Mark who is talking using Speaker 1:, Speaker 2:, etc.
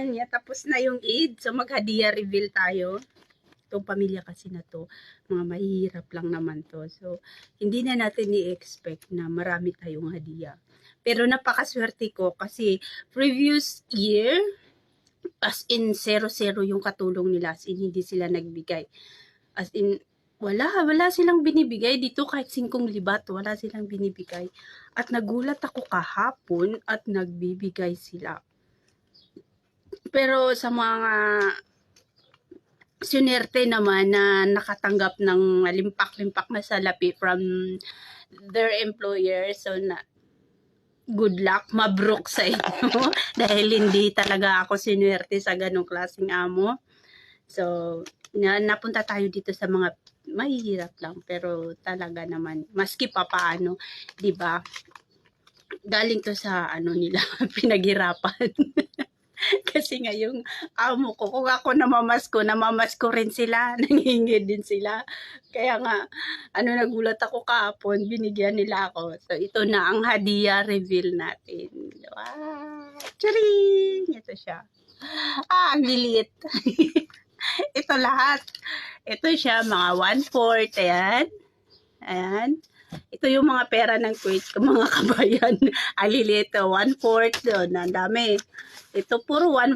Speaker 1: Ayan, tapos na yung Eid. So, mag-hadiah reveal tayo. Itong pamilya kasi na to, mga mahihirap lang naman to. So, hindi na natin i-expect na marami tayong hadiah. Pero napakaswerte ko kasi previous year, as in 0-0 yung katulong nila. As in, hindi sila nagbigay. As in, wala silang binibigay dito kahit 5 libat, wala silang binibigay. At nagulat ako kahapon at nagbibigay sila. Pero sa mga sinerte naman na nakatanggap ng limpak-limpak na salapi from their employer, so na good luck, mabruk sa inyo dahil hindi talaga ako sinwerte sa ganong klaseng amo. So, napunta tayo dito sa mga mahihirap lang pero talaga naman maski pa paano, 'di ba? Galing to sa ano nila pinaghirapan. Kasi nga yung amo ko, kung ako namamasko rin sila, nangingi din sila. Kaya nga, nagulat ako kahapon, binigyan nila ako. So, ito na ang hadiah reveal natin. Wow! Charing! Ito siya. Ang liliit. Ito lahat. Ito siya, mga 1/4. Ayan. Ayan. Ito yung mga pera ng Kuwait ko, mga kabayan. Alilito, 1/4 doon. Ang dami. Ito puro 1/4.